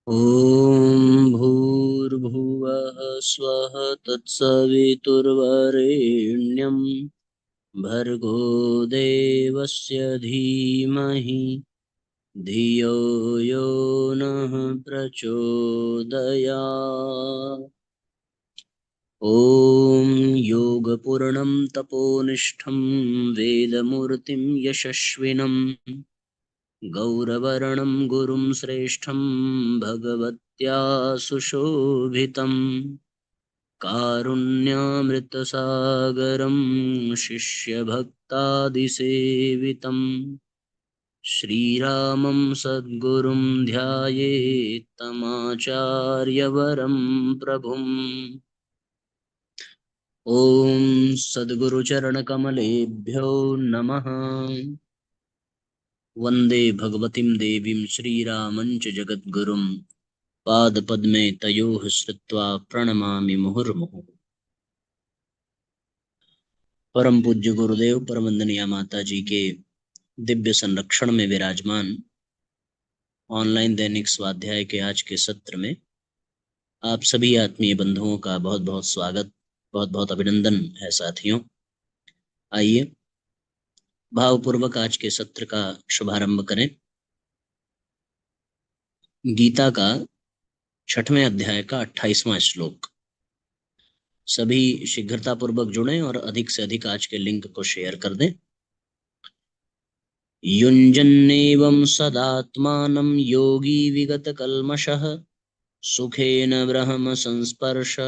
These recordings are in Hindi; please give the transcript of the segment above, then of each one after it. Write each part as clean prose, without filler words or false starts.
ॐ भूर्भुवः स्वः तत्सवितुर्वरेण्यं भर्गो देवस्य धीमहि धियो यो नः प्रचोदयात्। ॐ योगपूर्णं तपोनिष्ठं वेदमूर्तिं यशस्विनं गौरवर्णं गुरुं श्रेष्ठं भगवत्या सुशोभितं कारुण्यामृतसागरं शिष्यभक्तादिसेवितं श्रीरामं सद्गुरुं ध्यायेत् तमाचार्यवरं प्रभुम्। ॐ सद्गुरुचरणकमलेभ्यो नमः। वन्दे भगवतीं देवीं श्रीरामञ्च जगद्गुरुं पादपद्मे तयोः श्रुत्वा प्रणमामि मुहुर्मुहुः। परम पूज्य गुरुदेव परम वंदनीय माता जी के दिव्य संरक्षण में विराजमान ऑनलाइन दैनिक स्वाध्याय के आज के सत्र में आप सभी आत्मीय बंधुओं का बहुत बहुत स्वागत, बहुत बहुत अभिनंदन है साथियों। आइए भावपूर्वक आज के सत्र का शुभारंभ करें। गीता का 6वें अध्याय का 28वां श्लोक। सभी शीघ्रता पूर्वक जुड़ें और अधिक से अधिक आज के लिंक को शेयर कर दें। युञ्जन्नेवं सदात्मानं योगी विगतकल्मषः सुखेन ब्रह्म संस्पर्श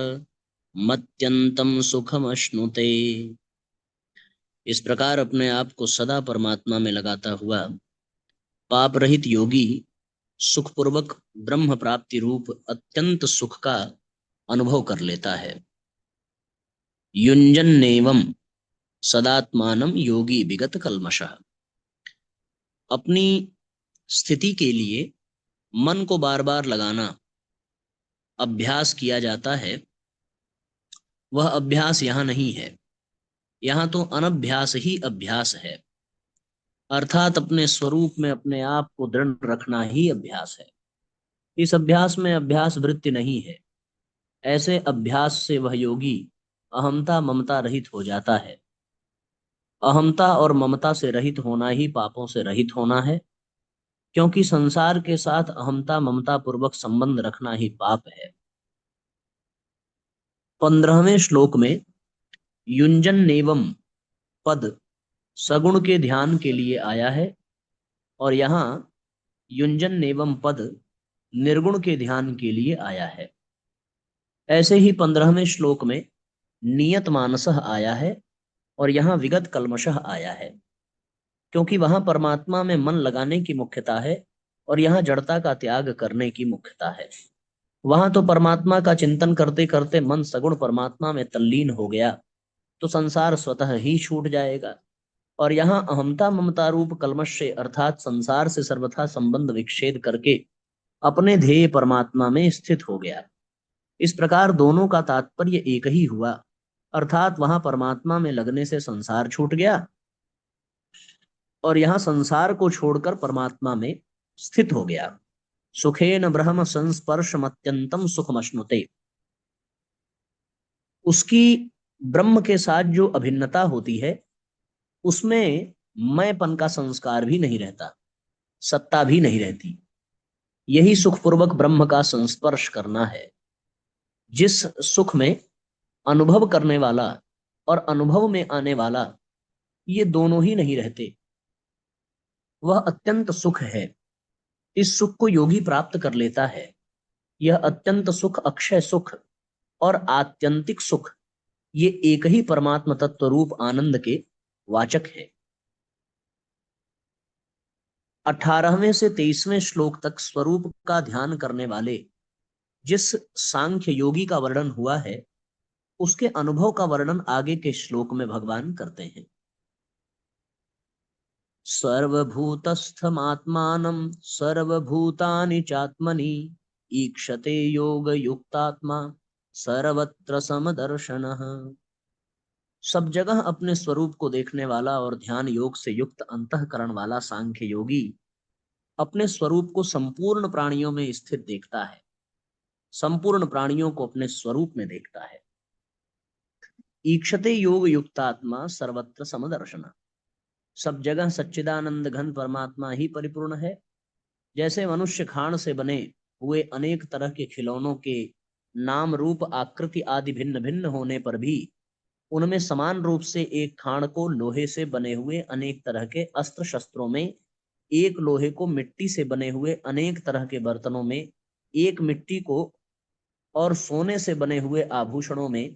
मत्यंतं सुखमश्नुते। इस प्रकार अपने आप को सदा परमात्मा में लगाता हुआ पाप रहित योगी सुखपूर्वक ब्रह्म प्राप्ति रूप अत्यंत सुख का अनुभव कर लेता है। युञ्जन्नेवं सदात्मानं योगी विगत कल्मषः। अपनी स्थिति के लिए मन को बार बार लगाना अभ्यास किया जाता है, वह अभ्यास यहाँ नहीं है। यहाँ तो अनभ्यास ही अभ्यास है, अर्थात अपने स्वरूप में अपने आप को दृढ़ रखना ही अभ्यास है। इस अभ्यास में अभ्यास वृत्ति नहीं है। ऐसे अभ्यास से वह योगी अहमता ममता रहित हो जाता है। अहमता और ममता से रहित होना ही पापों से रहित होना है, क्योंकि संसार के साथ अहमता ममता पूर्वक संबंध रखना ही पाप है। 15वें श्लोक में युञ्जन नेवम पद सगुण के ध्यान के लिए आया है और यहाँ युञ्जन नेवम पद निर्गुण के ध्यान के लिए आया है। ऐसे ही 15वें श्लोक में नियत मानसः आया है और यहाँ विगत कल्मषः आया है, क्योंकि वहां परमात्मा में मन लगाने की मुख्यता है और यहाँ जड़ता का त्याग करने की मुख्यता है। वहां तो परमात्मा का चिंतन करते करते मन सगुण परमात्मा में तल्लीन हो गया तो संसार स्वतः ही छूट जाएगा, और यहाँ अहमता ममता रूप कल्मश से अर्थात संसार से सर्वथा संबंध विच्छेद करके अपने ध्येय परमात्मा में स्थित हो गया। इस प्रकार दोनों का तात्पर्य एक ही हुआ, अर्थात वहां परमात्मा में लगने से संसार छूट गया और यहाँ संसार को छोड़कर परमात्मा में स्थित हो गया। सुखेन ब्रह्म संस्पर्शमत्यंतम सुखमश्नुते। उसकी ब्रह्म के साथ जो अभिन्नता होती है उसमें मैंपन का संस्कार भी नहीं रहता, सत्ता भी नहीं रहती। यही सुखपूर्वक ब्रह्म का संस्पर्श करना है। जिस सुख में अनुभव करने वाला और अनुभव में आने वाला ये दोनों ही नहीं रहते, वह अत्यंत सुख है। इस सुख को योगी प्राप्त कर लेता है। यह अत्यंत सुख, अक्षय सुख और आत्यंतिक सुख, ये एक ही परमात्म तत्व रूप आनंद के वाचक है। 18वें से 23वें श्लोक तक स्वरूप का ध्यान करने वाले जिस सांख्य योगी का वर्णन हुआ है उसके अनुभव का वर्णन आगे के श्लोक में भगवान करते हैं। सर्वभूतस्थमात्मानं सर्वभूतानि चात्मनि ईक्षते योग युक्तात्मा सर्वत्र समदर्शनः। सब जगह अपने स्वरूप को देखने वाला और ध्यान योग से युक्त अंतःकरण वाला सांख्य योगी अपने स्वरूप को संपूर्ण प्राणियों में स्थित देखता है, संपूर्ण प्राणियों को अपने स्वरूप में देखता है। ईक्षते योग युक्तात्मा सर्वत्र समदर्शन, सब जगह सच्चिदानंद घन परमात्मा ही परिपूर्ण है। जैसे मनुष्य खान से बने हुए अनेक तरह के खिलौनों के नाम रूप आकृति आदि भिन्न भिन्न होने पर भी उनमें समान रूप से एक खान को, लोहे से बने हुए अनेक तरह के अस्त्र शस्त्रों में, एक लोहे को मिट्टी से बने हुए अनेक तरह के बर्तनों में, एक मिट्टी को और सोने से बने हुए आभूषणों में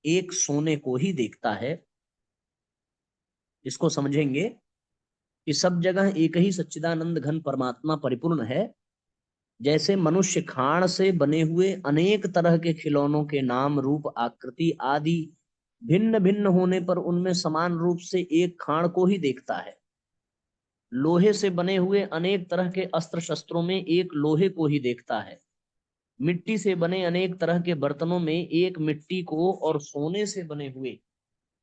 एक सोने को ही देखता है। इसको समझेंगे कि सब जगह एक ही सच्चिदानंद घन परमात्मा परिपूर्ण है। जैसे मनुष्य खाण से बने हुए अनेक तरह के खिलौनों के नाम रूप आकृति आदि भिन्न भिन्न होने पर उनमें समान रूप से एक खाण को ही देखता है, लोहे से बने हुए अनेक तरह के अस्त्र शस्त्रों में एक लोहे को ही देखता है, मिट्टी से बने अनेक तरह के बर्तनों में एक मिट्टी को और सोने से बने हुए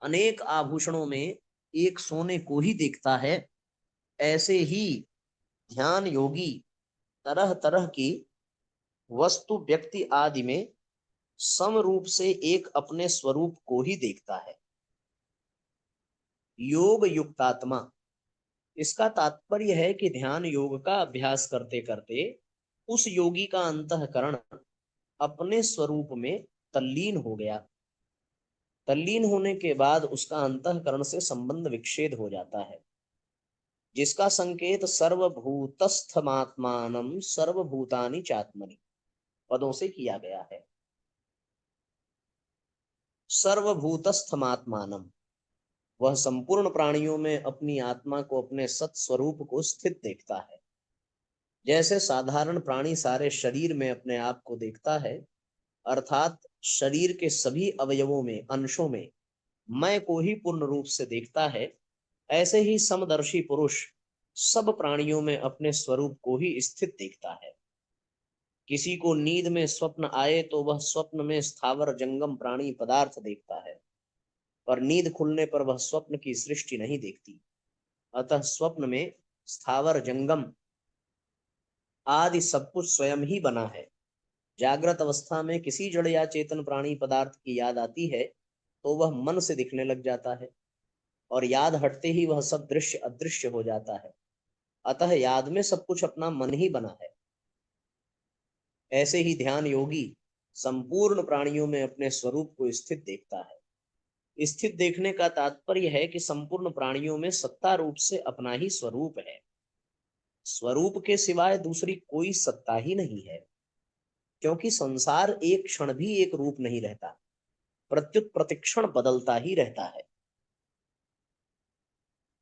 अनेक आभूषणों में एक सोने को ही देखता है। ऐसे ही ध्यान योगी तरह तरह की वस्तु व्यक्ति आदि में सम रूप से एक अपने स्वरूप को ही देखता है। योग युक्तात्मा, इसका तात्पर्य है कि ध्यान योग का अभ्यास करते करते उस योगी का अंतःकरण अपने स्वरूप में तल्लीन हो गया। तल्लीन होने के बाद उसका अंतःकरण से संबंध विच्छेद हो जाता है, जिसका संकेत सर्वभूतस्थमात्मानं सर्वभूतानि चात्मनि पदों से किया गया है। सर्वभूतस्थमात्मानं, वह संपूर्ण प्राणियों में अपनी आत्मा को, अपने सत्स्वरूप को स्थित देखता है। जैसे साधारण प्राणी सारे शरीर में अपने आप को देखता है, अर्थात शरीर के सभी अवयवों में, अंशों में मैं को ही पूर्ण रूप से देखता है, ऐसे ही समदर्शी पुरुष सब प्राणियों में अपने स्वरूप को ही स्थित देखता है। किसी को नींद में स्वप्न आए तो वह स्वप्न में स्थावर जंगम प्राणी पदार्थ देखता है, पर नींद खुलने पर वह स्वप्न की सृष्टि नहीं देखती। अतः स्वप्न में स्थावर जंगम आदि सब कुछ स्वयं ही बना है। जागृत अवस्था में किसी जड़ या चेतन प्राणी पदार्थ की याद आती है तो वह मन से दिखने लग जाता है, और याद हटते ही वह सब दृश्य अदृश्य हो जाता है। अतः याद में सब कुछ अपना मन ही बना है। ऐसे ही ध्यान योगी संपूर्ण प्राणियों में अपने स्वरूप को स्थित देखता है। स्थित देखने का तात्पर्य है कि संपूर्ण प्राणियों में सत्ता रूप से अपना ही स्वरूप है। स्वरूप के सिवाय दूसरी कोई सत्ता ही नहीं है, क्योंकि संसार एक क्षण भी एक रूप नहीं रहता, प्रत्युत प्रतिक्षण बदलता ही रहता है।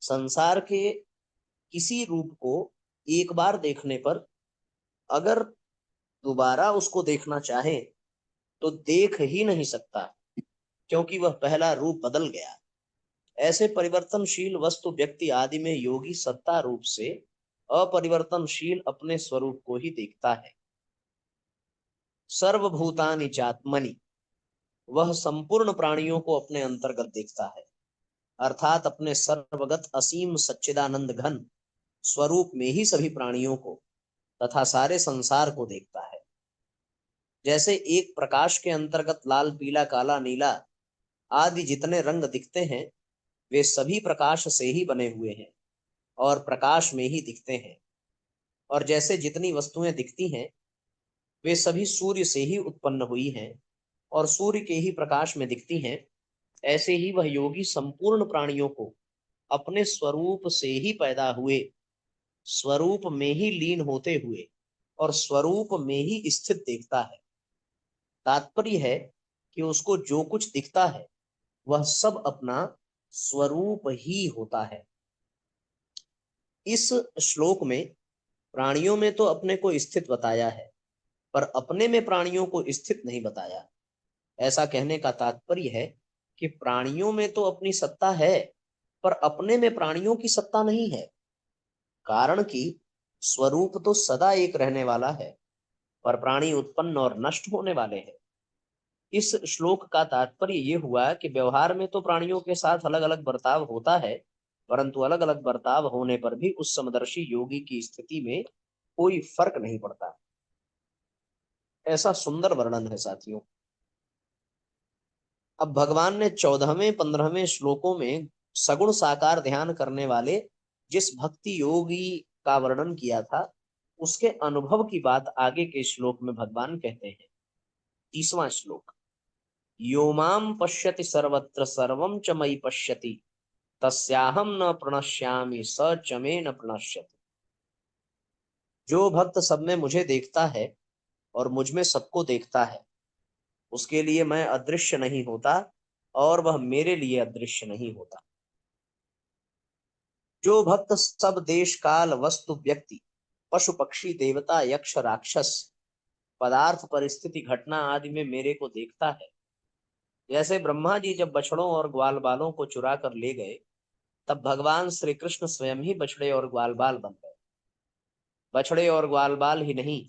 संसार के किसी रूप को एक बार देखने पर अगर दोबारा उसको देखना चाहे तो देख ही नहीं सकता, क्योंकि वह पहला रूप बदल गया। ऐसे परिवर्तनशील वस्तु व्यक्ति आदि में योगी सत्ता रूप से अपरिवर्तनशील अपने स्वरूप को ही देखता है। सर्वभूतानि चात्मनि, वह संपूर्ण प्राणियों को अपने अंतर्गत देखता है, अर्थात अपने सर्वगत असीम सच्चिदानंद घन स्वरूप में ही सभी प्राणियों को तथा सारे संसार को देखता है। जैसे एक प्रकाश के अंतर्गत लाल, पीला, काला, नीला आदि जितने रंग दिखते हैं वे सभी प्रकाश से ही बने हुए हैं और प्रकाश में ही दिखते हैं। और जैसे जितनी वस्तुएं दिखती हैं वे सभी सूर्य से ही उत्पन्न हुई हैं और सूर्य के ही प्रकाश में दिखती हैं, ऐसे ही वह योगी संपूर्ण प्राणियों को अपने स्वरूप से ही पैदा हुए, स्वरूप में ही लीन होते हुए और स्वरूप में ही स्थित देखता है। तात्पर्य है कि उसको जो कुछ दिखता है वह सब अपना स्वरूप ही होता है। इस श्लोक में प्राणियों में तो अपने को स्थित बताया है, पर अपने में प्राणियों को स्थित नहीं बताया। ऐसा कहने का तात्पर्य है कि प्राणियों में तो अपनी सत्ता है, पर अपने में प्राणियों की सत्ता नहीं है। कारण कि स्वरूप तो सदा एक रहने वाला है, पर प्राणी उत्पन्न और नष्ट होने वाले हैं। इस श्लोक का तात्पर्य ये हुआ कि व्यवहार में तो प्राणियों के साथ अलग अलग बर्ताव होता है, परंतु अलग अलग बर्ताव होने पर भी उस समदर्शी योगी की स्थिति में कोई फर्क नहीं पड़ता। ऐसा सुंदर वर्णन है साथियों। अब भगवान ने 14वें 15वें श्लोकों में सगुण साकार ध्यान करने वाले जिस भक्ति योगी का वर्णन किया था, उसके अनुभव की बात आगे के श्लोक में भगवान कहते हैं। 30वां श्लोक, यो माम पश्यति सर्वत्र सर्वं च मयि पश्यति तस्याहम न प्रणश्यामि स च मे न प्रणश्यति। जो भक्त सब में मुझे देखता है और मुझ में सबको देखता है, उसके लिए मैं अदृश्य नहीं होता और वह मेरे लिए अदृश्य नहीं होता। जो भक्त सब देश काल वस्तु व्यक्ति पशु पक्षी देवता यक्ष राक्षस पदार्थ परिस्थिति घटना आदि में मेरे को देखता है, जैसे ब्रह्मा जी जब बछड़ों और ग्वाल बालों को चुरा कर ले गए, तब भगवान श्री कृष्ण स्वयं ही बछड़े और ग्वाल बाल बन गए। बछड़े और ग्वाल बाल ही नहीं,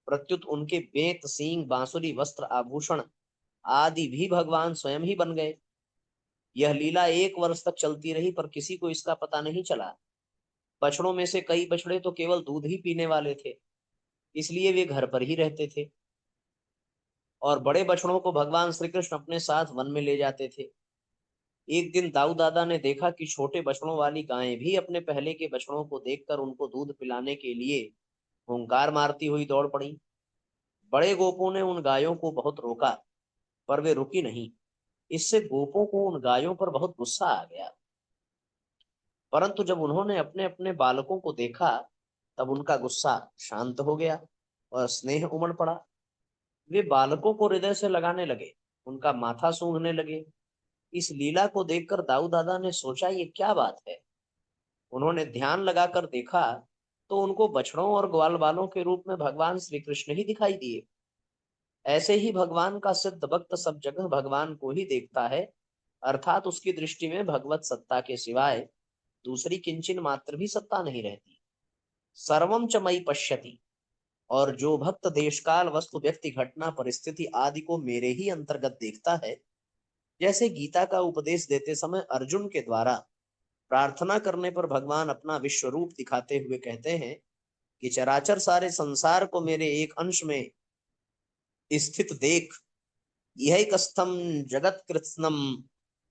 प्रत्युत उनके बेत सींग बांसुरी वस्त्र आभूषण आदि भी भगवान स्वयं ही बन गए। यह लीला 1 वर्ष तक चलती रही, पर किसी को इसका पता नहीं चला। बछड़ों में से कई बछड़े तो केवल दूध ही पीने वाले थे, इसलिए वे घर पर ही रहते थे, और बड़े बछड़ों को भगवान श्री कृष्ण अपने साथ वन में ले जाते थे। एक दिन दाऊ दादा ने देखा कि छोटे बछड़ों वाली गायें भी अपने पहले के बछड़ों को देखकर उनको दूध पिलाने के लिए हुंकार मारती हुई दौड़ पड़ी। बड़े गोपों ने उन गायों को बहुत रोका, पर वे रुकी नहीं। इससे गोपों को उन गायों पर बहुत गुस्सा आ गया, परंतु जब उन्होंने अपने अपने बालकों को देखा, तब उनका गुस्सा शांत हो गया और स्नेह उमड़ पड़ा। वे बालकों को हृदय से लगाने लगे, उनका माथा सूंघने लगे। इस लीला को देखकर दाऊ दादा ने सोचा, ये क्या बात है। उन्होंने ध्यान लगाकर देखा तो उनको बछड़ों और ग्वाल बालों के रूप में भगवान श्री कृष्ण ही दिखाई दिए। ऐसे ही भगवान का सिद्ध भक्त सब जगह भगवान को ही देखता है, अर्थात उसकी दृष्टि में भगवत सत्ता के सिवाय दूसरी किंचन मात्र भी सत्ता नहीं रहती। सर्वम च मयि पश्यति, और जो भक्त देशकाल वस्तु व्यक्ति घटना परिस्थिति आदि को मेरे ही अंतर्गत देखता है, जैसे गीता का उपदेश देते समय अर्जुन के द्वारा प्रार्थना करने पर भगवान अपना विश्व रूप दिखाते हुए कहते हैं कि चराचर सारे संसार को मेरे एक अंश में स्थित देख, यह कस्थम जगत कृत्स्नम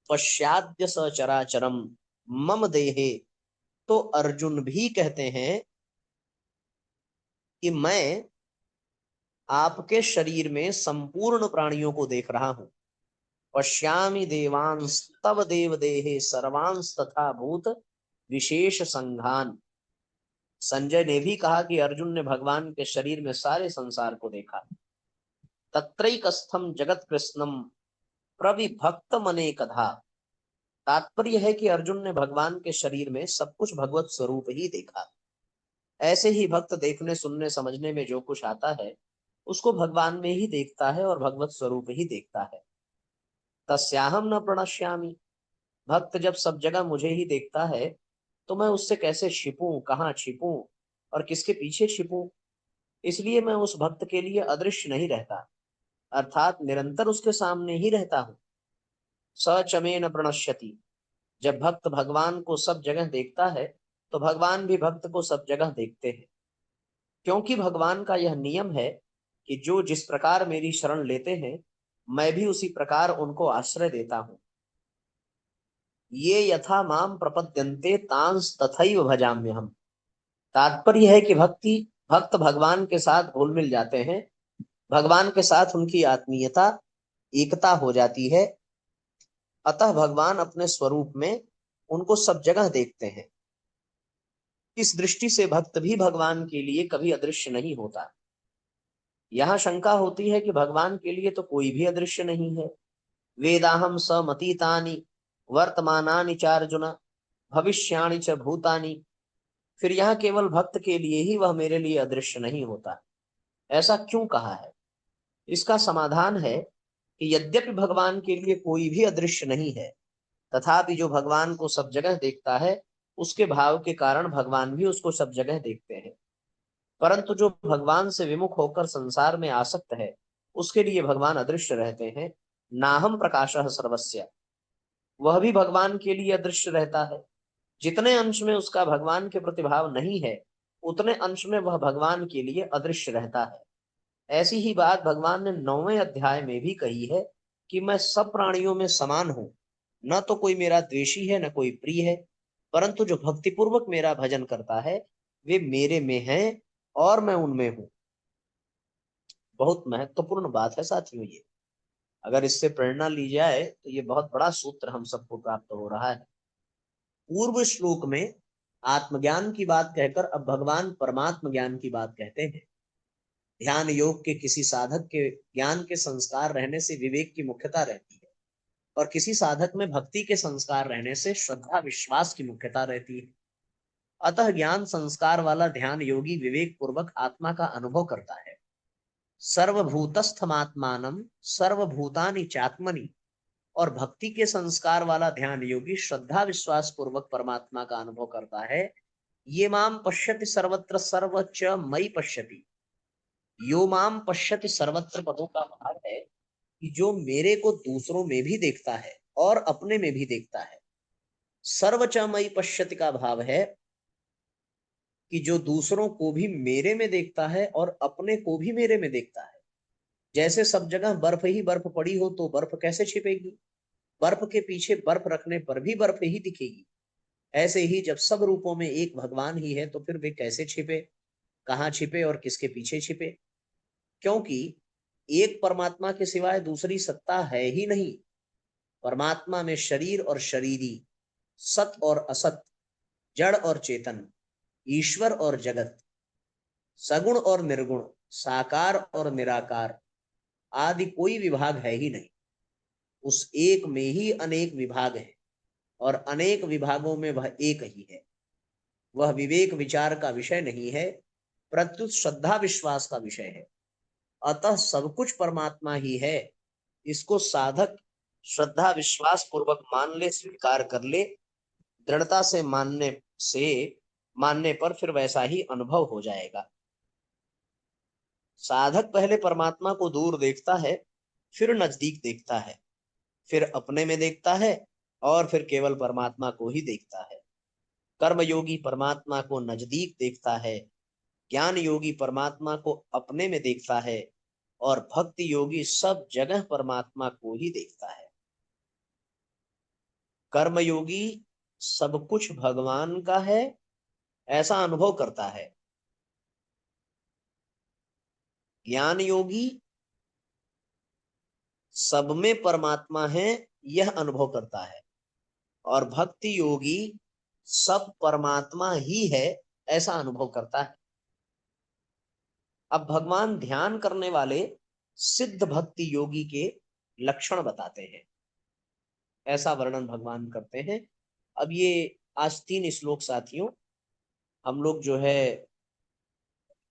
पश्चाद्य सचराचरम मम देहे। तो अर्जुन भी कहते हैं कि मैं आपके शरीर में संपूर्ण प्राणियों को देख रहा हूं। पश्यामि देवांस तव देव देहे सर्वांस तथा भूत विशेष संघान। संजय ने भी कहा कि अर्जुन ने भगवान के शरीर में सारे संसार को देखा। तत्रैकस्थम जगत कृष्णम प्रविभक्त मने कथा। तात्पर्य है कि अर्जुन ने भगवान के शरीर में सब कुछ भगवत स्वरूप ही देखा। ऐसे ही भक्त देखने सुनने समझने में जो कुछ आता है, उसको भगवान में ही देखता है और भगवत स्वरूप ही देखता है। तस्याहम न प्रणश्यामि, भक्त जब सब जगह मुझे ही देखता है, तो मैं उससे कैसे छिपूं, कहाँ छिपूं और किसके पीछे छिपूं। इसलिए मैं उस भक्त के लिए अदृश्य नहीं रहता, अर्थात निरंतर उसके सामने ही रहता हूँ। स च मे न प्रणश्यति, जब भक्त भगवान को सब जगह देखता है, तो भगवान भी भक्त को सब जगह देखते हैं, क्योंकि भगवान का यह नियम है कि जो जिस प्रकार मेरी शरण लेते हैं, मैं भी उसी प्रकार उनको आश्रय देता हूँ। ये यथा माम प्रपद्यन्ते तांस तथैव भजाम्यहम्। तात्पर्य है कि भक्त भगवान के साथ घुल मिल जाते हैं, भगवान के साथ उनकी आत्मीयता एकता हो जाती है, अतः भगवान अपने स्वरूप में उनको सब जगह देखते हैं। इस दृष्टि से भक्त भी भगवान के लिए कभी अदृश्य नहीं होता। यहाँ शंका होती है कि भगवान के लिए तो कोई भी अदृश्य नहीं है। वेदाहम समतीतानि वर्तमानानि चार्जुन भविष्याणि च भूतानि। फिर यहाँ केवल भक्त के लिए ही वह मेरे लिए अदृश्य नहीं होता, ऐसा क्यों कहा है? इसका समाधान है कि यद्यपि भगवान के लिए कोई भी अदृश्य नहीं है, तथापि जो भगवान को सब जगह देखता है, उसके भाव के कारण भगवान भी उसको सब जगह देखते हैं। परंतु जो भगवान से विमुख होकर संसार में आसक्त है, उसके लिए भगवान अदृश्य रहते हैं। नाहम प्रकाशः सर्वस्य, वह भी भगवान के लिए अदृश्य रहता है। जितने अंश में उसका भगवान के प्रति भाव नहीं है, उतने अंश में वह भगवान के लिए अदृश्य रहता है। ऐसी ही बात भगवान ने 9वें अध्याय में भी कही है कि मैं सब प्राणियों में समान हूं, न तो कोई मेरा द्वेषी है न कोई प्रिय है, परंतु जो भक्तिपूर्वक मेरा भजन करता है वे मेरे में हैं और मैं उनमें हूं। बहुत महत्वपूर्ण बात है साथियों ये। अगर इससे प्रेरणा ली जाए तो ये बहुत बड़ा सूत्र हम सबको प्राप्त हो रहा है। पूर्व श्लोक में आत्मज्ञान की बात कहकर अब भगवान परमात्म ज्ञान की बात कहते हैं। ध्यान योग के किसी साधक के ज्ञान के संस्कार रहने से विवेक की मुख्यता रहती है, और किसी साधक में भक्ति के संस्कार रहने से श्रद्धा विश्वास की मुख्यता रहती है। अतः ज्ञान संस्कार वाला ध्यान योगी विवेक पूर्वक आत्मा का अनुभव करता है। सर्वभूतस्थमात्मानं सर्वभूतानि चात्मनि, और भक्ति के संस्कार वाला ध्यान योगी श्रद्धा विश्वास पूर्वक परमात्मा का अनुभव करता है। ये माम पश्यति सर्वत्र सर्वच मयि पश्यति। यो माम पश्यति सर्वत्र पदों का भाव है कि जो मेरे को दूसरों में भी देखता है और अपने में भी देखता है। सर्वच मयि पश्यति का भाव है कि जो दूसरों को भी मेरे में देखता है और अपने को भी मेरे में देखता है। जैसे सब जगह बर्फ ही बर्फ पड़ी हो तो बर्फ कैसे छिपेगी, बर्फ के पीछे बर्फ रखने पर भी बर्फ ही दिखेगी। ऐसे ही जब सब रूपों में एक भगवान ही है तो फिर वे कैसे छिपे, कहाँ छिपे और किसके पीछे छिपे? क्योंकि एक परमात्मा के सिवाय दूसरी सत्ता है ही नहीं। परमात्मा में शरीर और शरीरी, सत और असत, जड़ और चेतन, ईश्वर और जगत, सगुण और निर्गुण, साकार और निराकार आदि कोई विभाग है ही नहीं। उस एक में ही अनेक विभाग हैं और अनेक विभागों में वह एक ही है। वह विवेक विचार का विषय नहीं है, प्रत्युत श्रद्धा विश्वास का विषय है। अतः सब कुछ परमात्मा ही है, इसको साधक श्रद्धा विश्वास पूर्वक मान ले, स्वीकार कर ले। दृढ़ता से मानने पर फिर वैसा ही अनुभव हो जाएगा। साधक पहले परमात्मा को दूर देखता है, फिर नजदीक देखता है, फिर अपने में देखता है और फिर केवल परमात्मा को ही देखता है। कर्मयोगी परमात्मा को नजदीक देखता है, ज्ञान योगी परमात्मा को अपने में देखता है और भक्ति योगी सब जगह परमात्मा को ही देखता है। कर्मयोगी सब कुछ भगवान का है ऐसा अनुभव करता है, ज्ञान योगी सब में परमात्मा है यह अनुभव करता है, और भक्ति योगी सब परमात्मा ही है ऐसा अनुभव करता है। अब भगवान ध्यान करने वाले सिद्ध भक्ति योगी के लक्षण बताते हैं, ऐसा वर्णन भगवान करते हैं। अब ये आज 3 श्लोक साथियों हम लोग जो है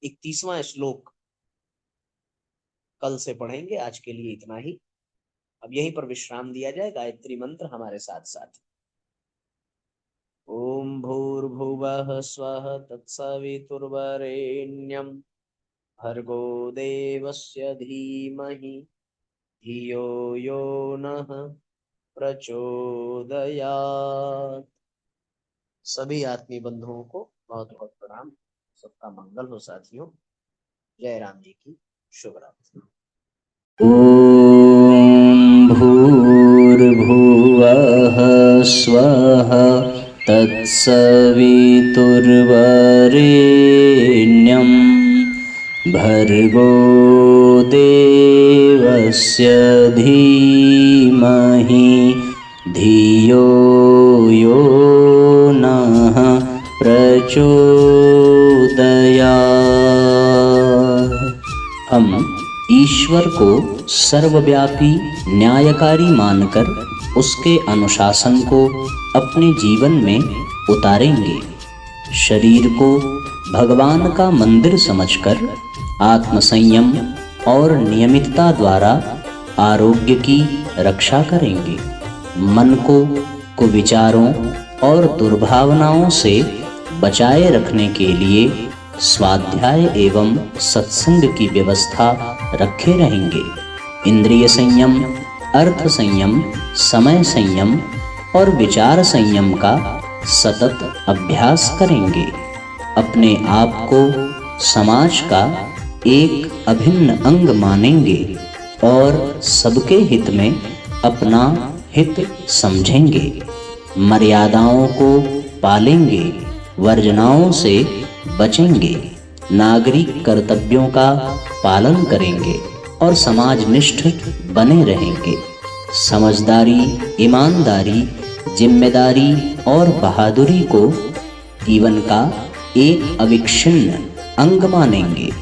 31वां श्लोक कल से पढ़ेंगे। आज के लिए इतना ही। अब यहीं पर विश्राम दिया जाए। गायत्री मंत्र हमारे साथ साथ। ओम भूर्भुवः स्वः तत्सवितुर्वरेण्यं भर्गो देवस्य धीमहि धियो यो नः प्रचोदयात्। सभी आत्मीय बंधुओं को बहुत बहुत प्रणाम। सबका मंगल हो साथियों। जय राम जी की शुभ रात्रि। ओम भूर्भुवः स्वः तत्सवितुर्वरेण्यं भर्गो देवस्य धीमहि धियो यो नः प्रचोदयात्। हम ईश्वर को सर्वव्यापी न्यायकारी मानकर उसके अनुशासन को अपने जीवन में उतारेंगे। शरीर को भगवान का मंदिर समझकर आत्मसंयम और नियमितता द्वारा आरोग्य की रक्षा करेंगे। मन को कुविचारों और दुर्भावनाओं से बचाए रखने के लिए स्वाध्याय एवं सत्संग की व्यवस्था रखे रहेंगे। इंद्रिय संयम, अर्थ संयम, समय संयम और विचार संयम का सतत अभ्यास करेंगे, अपने आप को समाज का एक अभिन्न अंग मानेंगे और सबके हित में अपना हित समझेंगे, मर्यादाओं को पालेंगे, वर्जनाओं से बचेंगे, नागरिक कर्तव्यों का पालन करेंगे और समाजनिष्ठ बने रहेंगे। समझदारी, ईमानदारी, जिम्मेदारी और बहादुरी को जीवन का एक अविच्छिन्न अंग मानेंगे।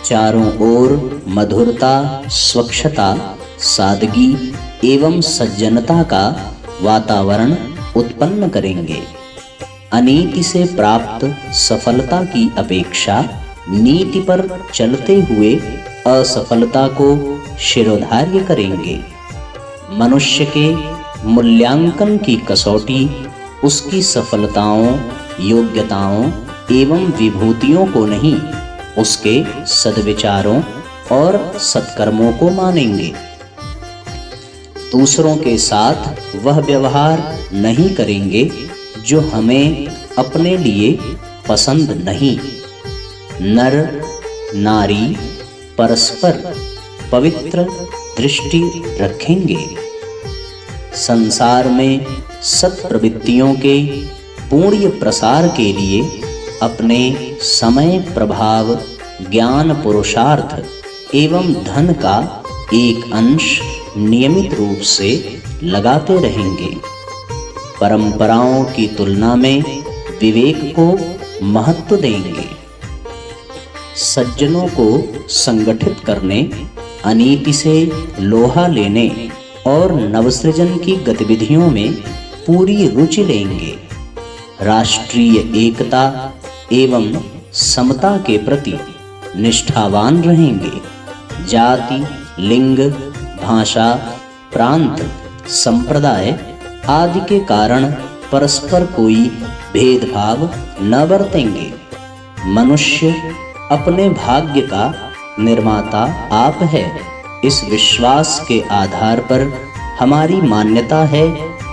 चारों ओर मधुरता, स्वच्छता, सादगी एवं सज्जनता का वातावरण उत्पन्न करेंगे। अनीति से प्राप्त सफलता की अपेक्षा नीति पर चलते हुए असफलता को शिरोधार्य करेंगे। मनुष्य के मूल्यांकन की कसौटी उसकी सफलताओं, योग्यताओं एवं विभूतियों को नहीं, उसके सद्विचारों और सत्कर्मों को मानेंगे। दूसरों के साथ वह व्यवहार नहीं करेंगे जो हमें अपने लिए पसंद नहीं। नर नारी परस्पर पवित्र दृष्टि रखेंगे। संसार में सत्प्रवृत्तियों के पूर्ण प्रसार के लिए अपने समय, प्रभाव, ज्ञान, पुरुषार्थ एवं धन का एक अंश नियमित रूप से लगाते रहेंगे। परंपराओं की तुलना में विवेक को महत्व देंगे। सज्जनों को संगठित करने, अनीति से लोहा लेने और नवसृजन की गतिविधियों में पूरी रुचि लेंगे। राष्ट्रीय एकता एवं समता के प्रति निष्ठावान रहेंगे। जाति, लिंग, भाषा, प्रांत, संप्रदाय आदि के कारण परस्पर कोई भेदभाव न बरतेंगे। मनुष्य अपने भाग्य का निर्माता आप है, इस विश्वास के आधार पर हमारी मान्यता है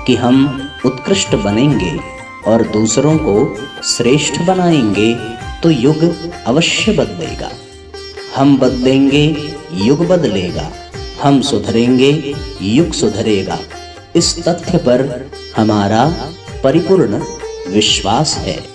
कि हम उत्कृष्ट बनेंगे और दूसरों को श्रेष्ठ बनाएंगे तो युग अवश्य बदलेगा। हम बदलेंगे, युग बदलेगा। हम सुधरेंगे, युग सुधरेगा। इस तथ्य पर हमारा परिपूर्ण विश्वास है।